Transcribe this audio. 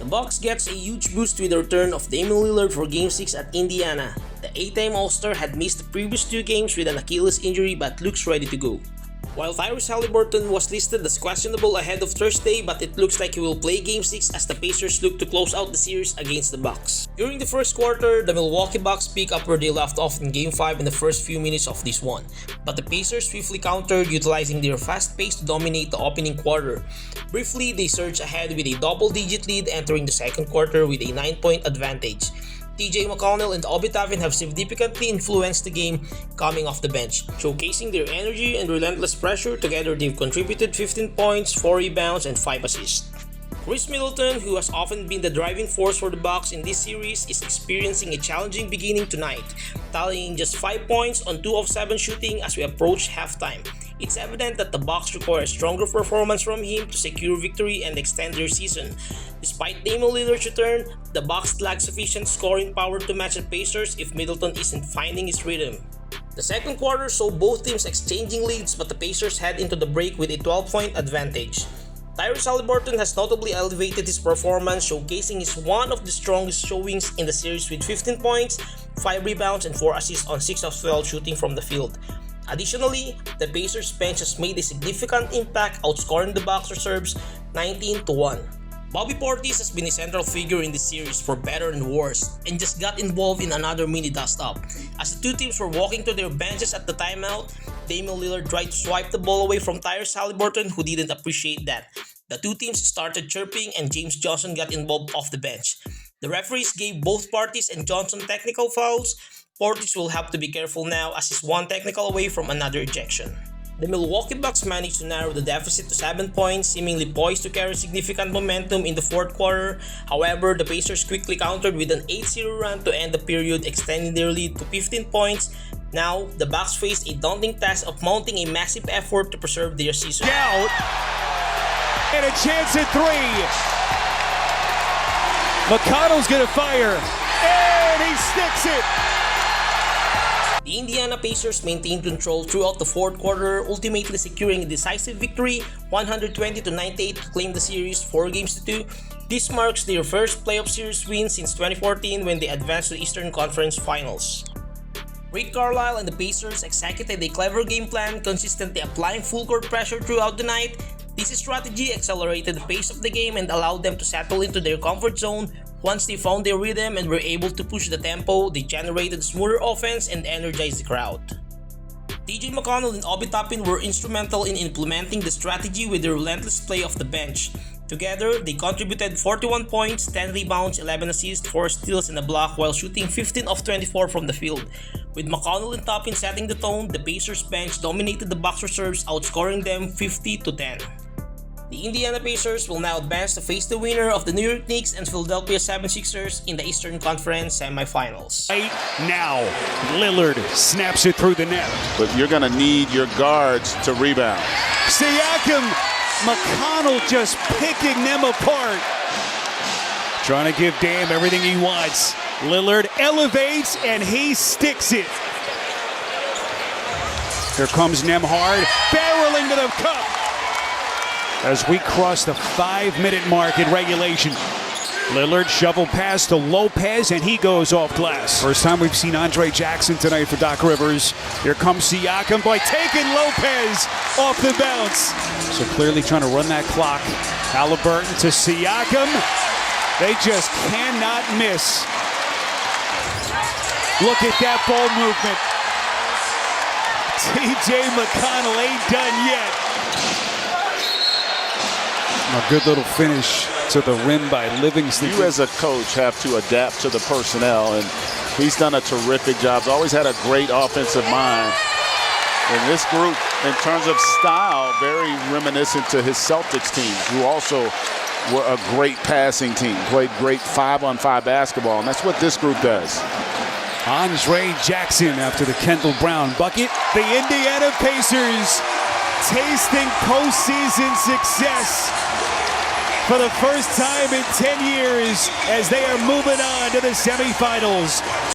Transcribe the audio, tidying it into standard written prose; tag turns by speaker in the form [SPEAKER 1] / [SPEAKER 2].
[SPEAKER 1] The Bucks gets a huge boost with the return of Damian Lillard for Game 6 at Indiana. The 8-time All-Star had missed the previous 2 games with an Achilles injury but looks ready to go. While Tyrese Haliburton was listed as questionable ahead of Thursday, but it looks like he will play Game 6 as the Pacers look to close out the series against the Bucks. During the first quarter, the Milwaukee Bucks pick up where they left off in Game 5 in the first few minutes of this one, but the Pacers swiftly countered, utilizing their fast pace to dominate the opening quarter. Briefly, they surged ahead with a double-digit lead entering the second quarter with a 9-point advantage. TJ McConnell and Obi Toppin have significantly influenced the game coming off the bench. Showcasing their energy and relentless pressure, together they've contributed 15 points, 4 rebounds, and 5 assists. Chris Middleton, who has often been the driving force for the Bucks in this series, is experiencing a challenging beginning tonight, tallying just 5 points on 2 of 7 shooting as we approach halftime. It's evident that the Bucks require a stronger performance from him to secure victory and extend their season. Despite Damian Lillard's return, the Bucks lack sufficient scoring power to match the Pacers if Middleton isn't finding his rhythm. The second quarter saw both teams exchanging leads, but the Pacers head into the break with a 12-point advantage. Tyrese Haliburton has notably elevated his performance, showcasing his one of the strongest showings in the series with 15 points, 5 rebounds, and 4 assists on 6 of 12 shooting from the field. Additionally, the Pacers bench has made a significant impact, outscoring the Bucks reserves 19-1. Bobby Portis has been a central figure in this series for better and worse, and just got involved in another mini dust-up. As the two teams were walking to their benches at the timeout, Damian Lillard tried to swipe the ball away from Tyrese Haliburton, who didn't appreciate that. The two teams started chirping and James Johnson got involved off the bench. The referees gave both Portis and Johnson technical fouls. Portis will have to be careful now as he's one technical away from another ejection. The Milwaukee Bucks managed to narrow the deficit to 7 points, seemingly poised to carry significant momentum in the fourth quarter. However, the Pacers quickly countered with an 8-0 run to end the period, extending their lead to 15 points. Now, the Bucks face a daunting task of mounting a massive effort to preserve their season.
[SPEAKER 2] Out, and a chance at 3. McConnell's gonna fire, and he sticks it.
[SPEAKER 1] The Indiana Pacers maintained control throughout the fourth quarter, ultimately securing a decisive victory, 120-98 to claim the series 4-2. This marks their first playoff series win since 2014 when they advanced to the Eastern Conference Finals. Rick Carlisle and the Pacers executed a clever game plan, consistently applying full-court pressure throughout the night. This strategy accelerated the pace of the game and allowed them to settle into their comfort zone. Once they found their rhythm and were able to push the tempo, they generated smoother offense and energized the crowd. TJ McConnell and Obi Toppin were instrumental in implementing the strategy with their relentless play off the bench. Together, they contributed 41 points, 10 rebounds, 11 assists, 4 steals, and a block while shooting 15 of 24 from the field. With McConnell and Toppin setting the tone, the Pacers bench dominated the Bucks reserves, outscoring them 50-10. The Indiana Pacers will now advance to face the winner of the New York Knicks and Philadelphia 76ers in the Eastern Conference semifinals.
[SPEAKER 2] Right now, Lillard snaps it through the net.
[SPEAKER 3] But you're going to need your guards to rebound.
[SPEAKER 2] Siakam, McConnell just picking them apart. Trying to give Dame everything he wants. Lillard elevates and he sticks it. Here comes Nembhard, barreling to the cup. As we cross the 5-minute mark in regulation. Lillard shovel pass to Lopez and he goes off glass. First time we've seen Andre Jackson tonight for Doc Rivers. Here comes Siakam by taking Lopez off the bounce. So clearly trying to run that clock. Haliburton to Siakam. They just cannot miss. Look at that ball movement. TJ McConnell ain't done yet. A good little finish to the rim by Livingston.
[SPEAKER 3] You as a coach have to adapt to the personnel, and he's done a terrific job. He's always had a great offensive mind. And this group, in terms of style, very reminiscent to his Celtics team, who also were a great passing team, played great 5-on-5 basketball, and that's what this group does.
[SPEAKER 2] Andre Jackson after the Kendall Brown bucket. The Indiana Pacers tasting postseason success for the first time in 10 years as they are moving on to the semifinals.